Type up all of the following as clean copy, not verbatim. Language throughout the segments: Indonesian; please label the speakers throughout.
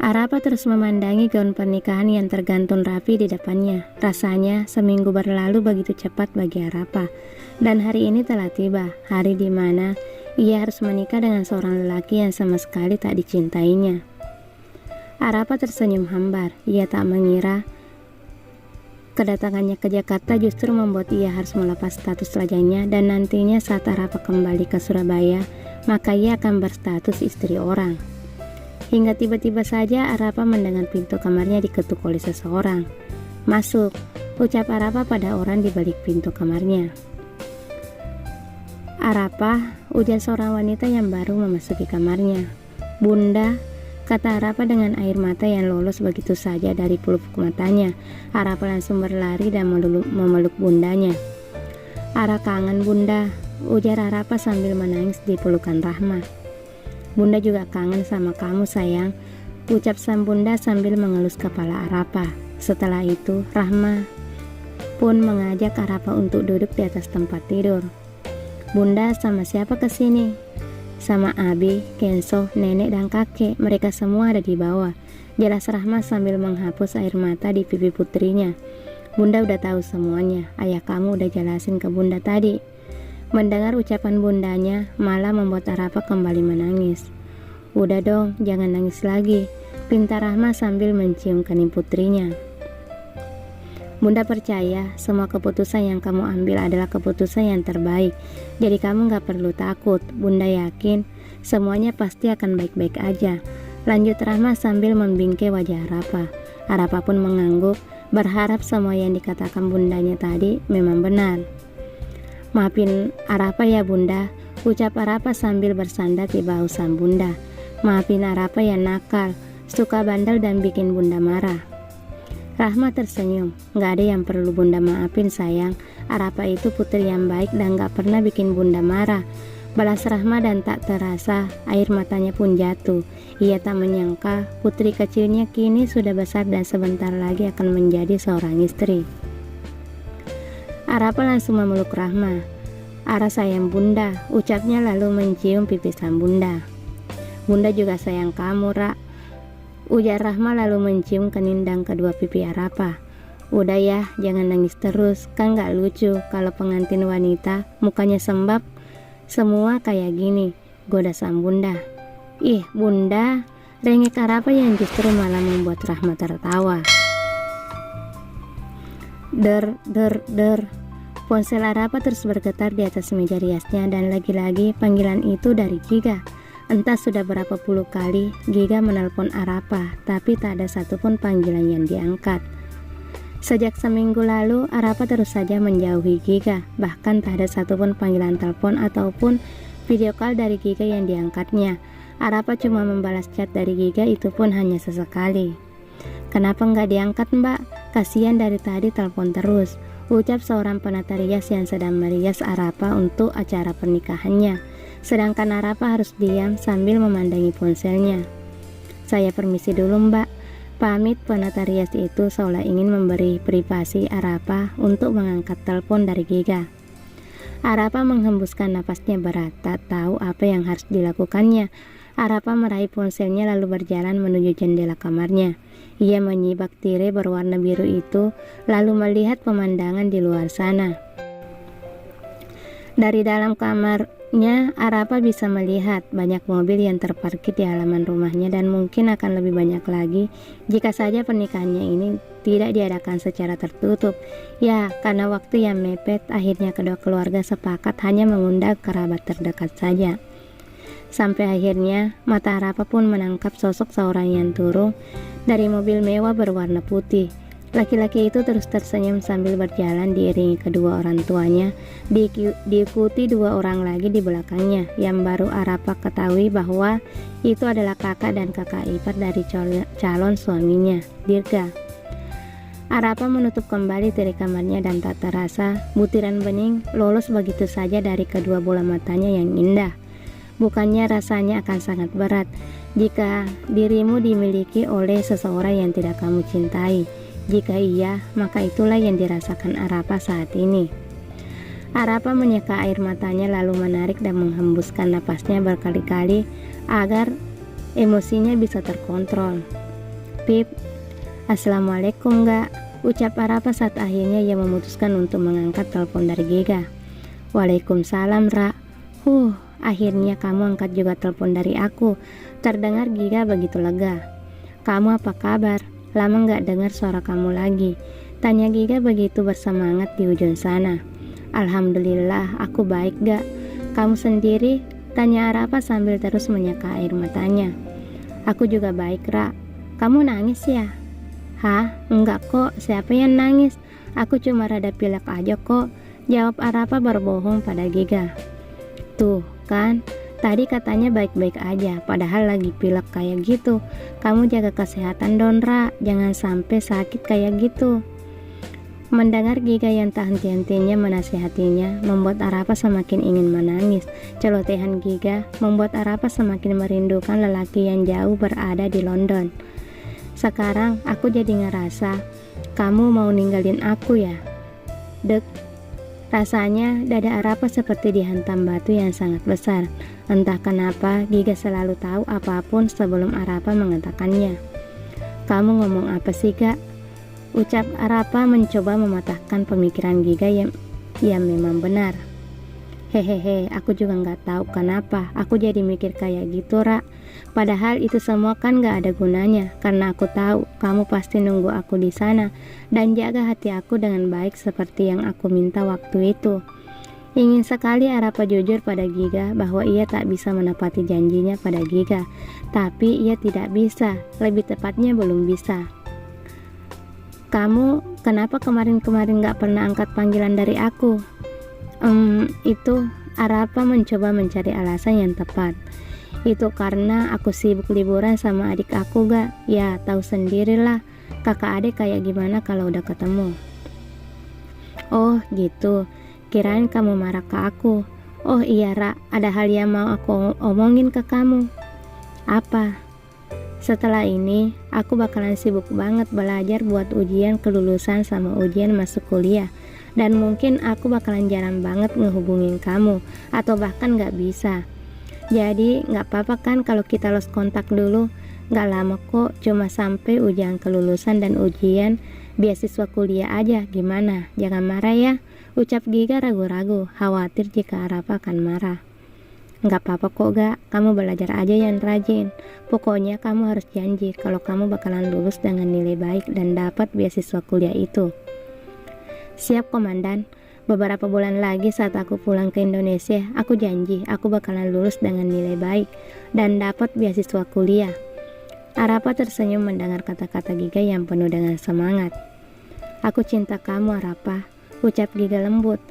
Speaker 1: Arapa terus memandangi gaun pernikahan yang tergantung rapi di depannya. Rasanya seminggu berlalu begitu cepat bagi Arapa. Dan hari ini telah tiba, hari di mana ia harus menikah dengan seorang lelaki yang sama sekali tak dicintainya. Arapa tersenyum hambar. Ia tak mengira kedatangannya ke Jakarta justru membuat ia harus melepas status lajangnya, dan nantinya saat Arapa kembali ke Surabaya, maka ia akan berstatus istri orang. Hingga tiba-tiba saja Arapa mendengar pintu kamarnya diketuk oleh seseorang. "Masuk," ucap Arapa pada orang di balik pintu kamarnya. "Arapa," ujar seorang wanita yang baru memasuki kamarnya. "Bunda," kata Arapa dengan air mata yang lolos begitu saja dari pelupuk matanya. Arapa langsung berlari dan memeluk bundanya. "Ara kangen bunda," ujar Arapa sambil menangis di pelukan Rahma. "Bunda juga kangen sama kamu sayang," ucap sang bunda sambil mengelus kepala Arapa. Setelah itu Rahma pun mengajak Arapa untuk duduk di atas tempat tidur. "Bunda, sama siapa kesini?" "Sama Abi, Kenso, nenek dan kakek. Mereka semua ada di bawah," jelas Rahma sambil menghapus air mata di pipi putrinya. "Bunda udah tahu semuanya. Ayah kamu udah jelasin ke bunda tadi." Mendengar ucapan bundanya malah membuat Arapa kembali menangis. "Udah dong, jangan nangis lagi," pinta Rahma sambil mencium kening putrinya. "Bunda percaya semua keputusan yang kamu ambil adalah keputusan yang terbaik. Jadi kamu gak perlu takut. Bunda yakin semuanya pasti akan baik-baik aja," lanjut Rahma sambil membingkai wajah Arapa. Arapa pun mengangguk, berharap semua yang dikatakan bundanya tadi memang benar. "Maafin Arapa ya bunda," ucap Arapa sambil bersandar di bahu sang bunda. "Maafin Arapa yang nakal, suka bandel dan bikin bunda marah." Rahma tersenyum. "Gak ada yang perlu bunda maafin sayang. Arapa itu putri yang baik dan gak pernah bikin bunda marah," balas Rahma, dan tak terasa air matanya pun jatuh. Ia tak menyangka putri kecilnya kini sudah besar dan sebentar lagi akan menjadi seorang istri. Arapa langsung memeluk Rahma. "Ara sayang bunda," ucapnya lalu mencium pipi sang bunda. "Bunda juga sayang kamu, Ra," ujar Rahma lalu mencium kening dan kedua pipi Arapa. "Udah ya, jangan nangis terus, kan gak lucu kalau pengantin wanita mukanya sembab semua kayak gini," goda sang bunda. "Ih bunda," rengek Arapa yang justru malah membuat Rahma tertawa. Der. Ponsel Arapa terus bergetar di atas meja riasnya, dan lagi-lagi panggilan itu dari Giga. Entah sudah berapa puluh kali Giga menelpon Arapa, tapi tak ada satupun panggilan yang diangkat. Sejak seminggu lalu Arapa terus saja menjauhi Giga, bahkan tak ada satupun panggilan telepon ataupun video call dari Giga yang diangkatnya. Arapa cuma membalas chat dari Giga, itu pun hanya sesekali. "Kenapa nggak diangkat mbak? Kasihan dari tadi telepon terus," ucap seorang penata rias yang sedang merias Arapa untuk acara pernikahannya. Sedangkan Arapa harus diam sambil memandangi ponselnya. "Saya permisi dulu mbak," pamit penata rias itu seolah ingin memberi privasi Arapa untuk mengangkat telepon dari Giga. Arapa menghembuskan napasnya berat, tak tahu apa yang harus dilakukannya. Arapa meraih ponselnya lalu berjalan menuju jendela kamarnya. Ia menyibak tirai berwarna biru itu, lalu melihat pemandangan di luar sana. Dari dalam kamarnya, Arapa bisa melihat banyak mobil yang terparkir di halaman rumahnya, dan mungkin akan lebih banyak lagi jika saja pernikahannya ini tidak diadakan secara tertutup. Ya, karena waktu yang mepet, akhirnya kedua keluarga sepakat hanya mengundang kerabat terdekat saja. Sampai akhirnya mata Arapa pun menangkap sosok seorang yang turun dari mobil mewah berwarna putih. Laki-laki itu terus tersenyum sambil berjalan diiringi kedua orang tuanya, diikuti dua orang lagi di belakangnya, yang baru Arapa ketahui bahwa itu adalah kakak dan kakak ipar dari calon suaminya, Dirga. Arapa menutup kembali tirai kamarnya, dan tak terasa butiran bening lolos begitu saja dari kedua bola matanya yang indah. Bukannya rasanya akan sangat berat jika dirimu dimiliki oleh seseorang yang tidak kamu cintai? Jika iya, maka itulah yang dirasakan Arapa saat ini. Arapa menyeka air matanya lalu menarik dan menghembuskan napasnya berkali-kali agar emosinya bisa terkontrol. Pip, Assalamualaikum gak? Ucap Arapa saat akhirnya ia memutuskan untuk mengangkat telepon dari Giga. Waalaikumsalam Ra. Akhirnya kamu angkat juga telepon dari aku. Terdengar Giga begitu lega. Kamu apa kabar? Lama gak dengar suara kamu lagi. Tanya Giga begitu bersemangat di ujung sana. Alhamdulillah, aku baik gak? Kamu sendiri? Tanya Arapa sambil terus menyeka air matanya. Aku juga baik Ra. Kamu nangis ya? Hah? Enggak kok, siapa yang nangis? Aku cuma rada pilek aja kok. Jawab Arapa berbohong pada Giga. Tuh kan, tadi katanya baik-baik aja, padahal lagi pilek kayak gitu. Kamu jaga kesehatan dong Ra, jangan sampai sakit kayak gitu. Mendengar Giga yang tak henti-hentinya menasihatinya, membuat Arapa semakin ingin menangis. Celotehan Giga membuat Arapa semakin merindukan lelaki yang jauh berada di London. Sekarang aku jadi ngerasa, kamu mau ninggalin aku ya? Dek. Rasanya dada Arapa seperti dihantam batu yang sangat besar. Entah kenapa Giga selalu tahu apapun sebelum Arapa mengatakannya. Kamu ngomong apa sih Kak? Ucap Arapa mencoba mematahkan pemikiran Giga yang memang benar. Hehehe, aku juga nggak tahu kenapa aku jadi mikir kayak gitu Ra. Padahal itu semua kan gak ada gunanya, karena aku tahu kamu pasti nunggu aku di sana dan jaga hati aku dengan baik seperti yang aku minta waktu itu. Ingin sekali Arapa jujur pada Giga bahwa ia tak bisa menepati janjinya pada Giga, tapi ia tidak bisa, lebih tepatnya belum bisa. Kamu kenapa kemarin-kemarin gak pernah angkat panggilan dari aku? Itu Arapa mencoba mencari alasan yang tepat. Itu karena aku sibuk liburan sama adik aku Gak. Ya tahu sendirilah, kakak adik kayak gimana kalau udah ketemu. Oh gitu, kirain kamu marah ke aku. Oh iya Ra, ada hal yang mau aku omongin ke kamu. Apa? Setelah ini aku bakalan sibuk banget belajar buat ujian kelulusan sama ujian masuk kuliah. Dan mungkin aku bakalan jarang banget ngehubungin kamu, atau bahkan gak bisa. Jadi gak apa-apa kan kalau kita lost kontak dulu? Gak lama kok, cuma sampai ujian kelulusan dan ujian beasiswa kuliah aja. Gimana? Jangan marah ya? Ucap Giga ragu-ragu, khawatir jika Arapa akan marah. Gak apa-apa kok Gak, kamu belajar aja yang rajin. Pokoknya kamu harus janji kalau kamu bakalan lulus dengan nilai baik dan dapat beasiswa kuliah itu. Siap Komandan. Beberapa bulan lagi saat aku pulang ke Indonesia, aku janji aku bakalan lulus dengan nilai baik dan dapat beasiswa kuliah. Arapa tersenyum mendengar kata-kata Giga yang penuh dengan semangat. Aku cinta kamu Arapa, ucap Giga lembut.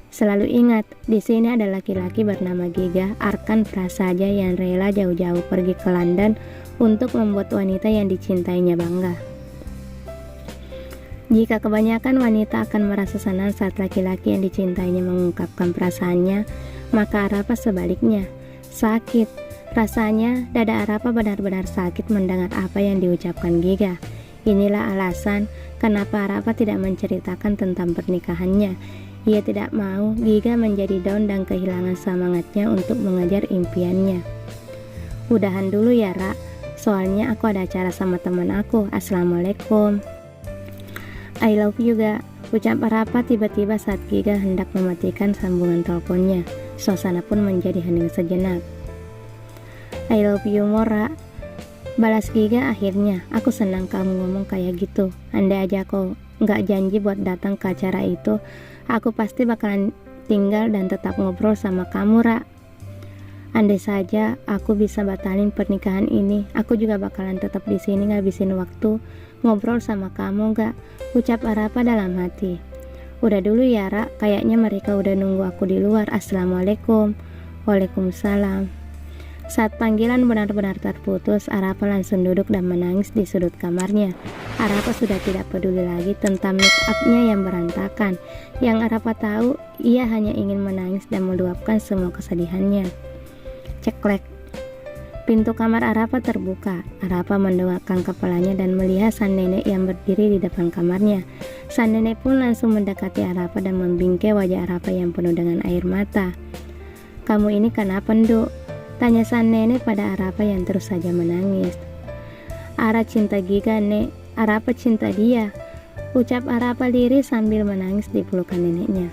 Speaker 1: Selalu ingat, di sini ada laki-laki bernama Giga, Arkan Prasaja yang rela jauh-jauh pergi ke London untuk membuat wanita yang dicintainya bangga. Jika kebanyakan wanita akan merasa senang saat laki-laki yang dicintainya mengungkapkan perasaannya, maka Arapa sebaliknya, sakit. Rasanya dada Arapa benar-benar sakit mendengar apa yang diucapkan Giga. Inilah alasan kenapa Arapa tidak menceritakan tentang pernikahannya. Ia tidak mau Giga menjadi down dan kehilangan semangatnya untuk mengejar impiannya. Udahan dulu ya Ra, soalnya aku ada acara sama teman aku. Assalamualaikum. I love you Gak, ucap Arapa tiba-tiba saat Giga hendak mematikan sambungan teleponnya. Suasana pun menjadi hening sejenak. I love you Mora, balas Giga akhirnya. Aku senang kamu ngomong kayak gitu. Andai aja aku gak janji buat datang ke acara itu, aku pasti bakalan tinggal dan tetap ngobrol sama kamu Ra. Andai saja aku bisa batalin pernikahan ini, aku juga bakalan tetap di sini ngabisin waktu ngobrol sama kamu Gak, ucap Arapa dalam hati. Udah dulu ya Ra, kayaknya mereka udah nunggu aku di luar. Assalamualaikum. Waalaikumsalam. Saat panggilan benar-benar terputus, Arapa langsung duduk dan menangis di sudut kamarnya. Arapa sudah tidak peduli lagi tentang make up-nya yang berantakan. Yang Arapa tahu, ia hanya ingin menangis dan meluapkan semua kesedihannya. Ceklek. Pintu kamar Arapa terbuka. Arapa mendongakkan kepalanya dan melihat sang nenek yang berdiri di depan kamarnya. Sang nenek pun langsung mendekati Arapa dan membingkai wajah Arapa yang penuh dengan air mata. Kamu ini kenapa Nduk? Tanya sang nenek pada Arapa yang terus saja menangis. Ara cinta Giga, Nek. Arapa cinta dia, ucap Arapa lirih sambil menangis di pelukan neneknya.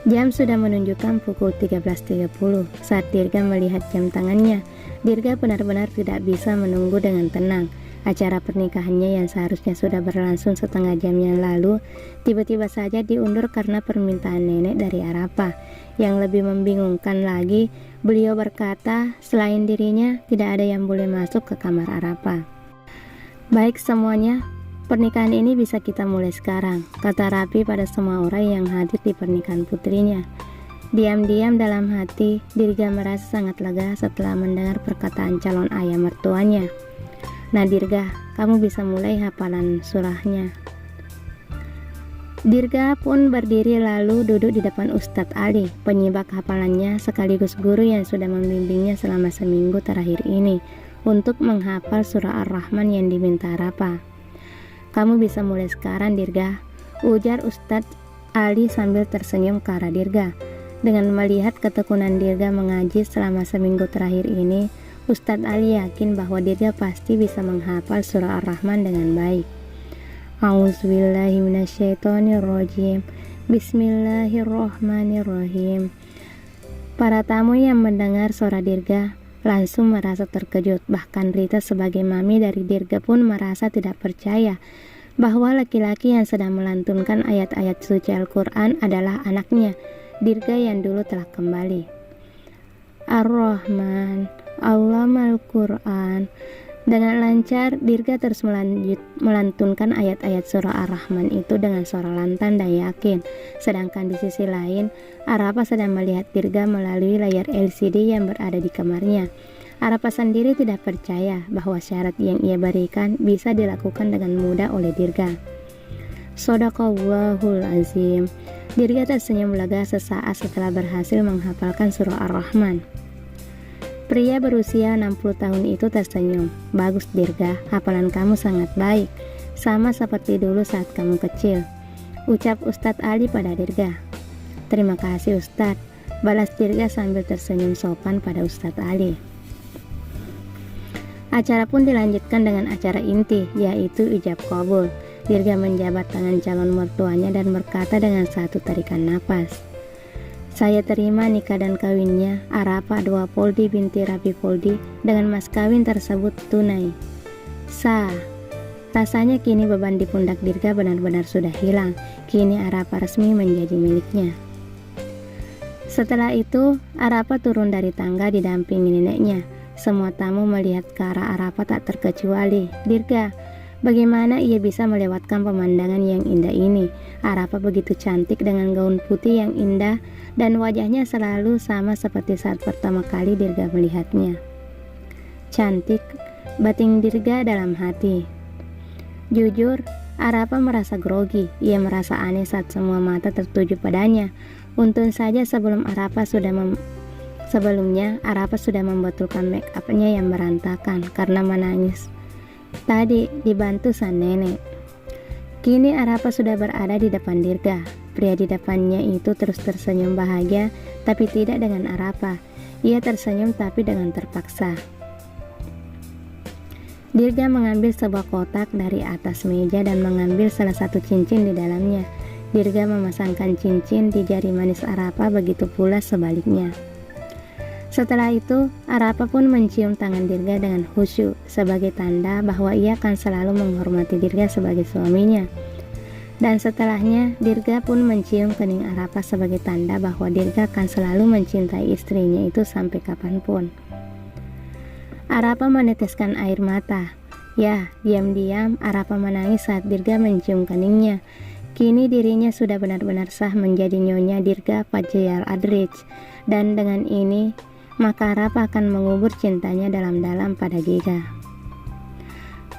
Speaker 1: Jam sudah menunjukkan pukul 13.30 saat Dirga melihat jam tangannya. Dirga benar-benar tidak bisa menunggu dengan tenang. Acara pernikahannya yang seharusnya sudah berlangsung setengah jam yang lalu tiba-tiba saja diundur karena permintaan nenek dari Arapa. Yang lebih membingungkan lagi, beliau berkata selain dirinya tidak ada yang boleh masuk ke kamar Arapa. Baik semuanya, pernikahan ini bisa kita mulai sekarang, kata Rapi pada semua orang yang hadir di pernikahan putrinya. Diam-diam dalam hati, Dirga merasa sangat lega setelah mendengar perkataan calon ayah mertuanya. Nah Dirga, kamu bisa mulai hafalan surahnya. Dirga pun berdiri lalu duduk di depan Ustadz Ali, penyibak hafalannya sekaligus guru yang sudah membimbingnya selama seminggu terakhir ini untuk menghafal surah Ar-Rahman yang diminta Arapa. Kamu bisa mulai sekarang Dirga, ujar Ustadz Ali sambil tersenyum ke arah Dirga. Dengan melihat ketekunan Dirga mengaji selama seminggu terakhir ini, Ustadz Ali yakin bahwa Dirga pasti bisa menghafal surah Ar-Rahman dengan baik. A'udzubillahi minasyaitonirrajim. Bismillahirrahmanirrahim. Para tamu yang mendengar suara Dirga langsung merasa terkejut. Bahkan Rita sebagai mami dari Dirga pun merasa tidak percaya bahwa laki-laki yang sedang melantunkan ayat-ayat suci Al-Quran adalah anaknya, Dirga yang dulu telah kembali. Ar-Rahman, Allamal Quran. Dengan lancar, Dirga terus melantunkan ayat-ayat surah Ar-Rahman itu dengan suara lantang dan yakin. Sedangkan di sisi lain, Arapa sedang melihat Dirga melalui layar LCD yang berada di kamarnya. Arapa sendiri tidak percaya bahwa syarat yang ia berikan bisa dilakukan dengan mudah oleh Dirga. Shadaqallahul azim. Dirga tersenyum lega sesaat setelah berhasil menghafalkan surah Ar-Rahman. Pria berusia 60 tahun itu tersenyum. Bagus Dirga, hafalan kamu sangat baik, sama seperti dulu saat kamu kecil, ucap Ustadz Ali pada Dirga. Terima kasih Ustadz, balas Dirga sambil tersenyum sopan pada Ustadz Ali. Acara pun dilanjutkan dengan acara inti, yaitu ijab qabul. Dirga menjabat tangan calon mertuanya dan berkata dengan satu tarikan napas, saya terima nikah dan kawinnya Arapa Dua Poldi binti Rapi Poldi dengan mas kawin tersebut tunai. Sah. Rasanya kini beban di pundak Dirga benar-benar sudah hilang. Kini Arapa resmi menjadi miliknya. Setelah itu, Arapa turun dari tangga didampingi neneknya. Semua tamu melihat ke arah Arapa tak terkecuali Dirga. Bagaimana ia bisa melewatkan pemandangan yang indah ini? Arapa begitu cantik dengan gaun putih yang indah dan wajahnya selalu sama seperti saat pertama kali Dirga melihatnya. Cantik, batin Dirga dalam hati. Jujur, Arapa merasa grogi. Ia merasa aneh saat semua mata tertuju padanya. Untung saja sebelumnya Arapa sudah membetulkan make up-nya yang berantakan karena menangis tadi dibantu sang nenek. Kini Arapa sudah berada di depan Dirga. Pria di depannya itu terus tersenyum bahagia, tapi tidak dengan Arapa. Ia tersenyum tapi dengan terpaksa. Dirga mengambil sebuah kotak dari atas meja dan mengambil salah satu cincin di dalamnya. Dirga memasangkan cincin di jari manis Arapa, begitu pula sebaliknya. Setelah itu, Arapa pun mencium tangan Dirga dengan khusyuk sebagai tanda bahwa ia akan selalu menghormati Dirga sebagai suaminya. Dan setelahnya, Dirga pun mencium kening Arapa sebagai tanda bahwa Dirga akan selalu mencintai istrinya itu sampai kapanpun. Arapa meneteskan air mata. Ya, diam-diam Arapa menangis saat Dirga mencium keningnya. Kini dirinya sudah benar-benar sah menjadi nyonya Dirga Fajrial Adrich. Dan dengan ini, maka Arapa akan mengubur cintanya dalam-dalam pada Giga.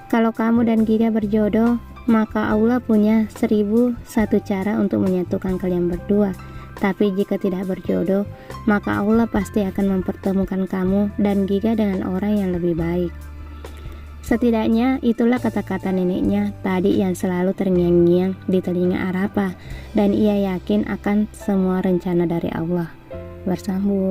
Speaker 1: Kalau kamu dan Giga berjodoh, maka Allah punya 1001 cara untuk menyatukan kalian berdua. Tapi jika tidak berjodoh, maka Allah pasti akan mempertemukan kamu dan Giga dengan orang yang lebih baik. Setidaknya itulah kata-kata neneknya tadi yang selalu terngiang-ngiang di telinga Arapa, dan ia yakin akan semua rencana dari Allah. Bersambung.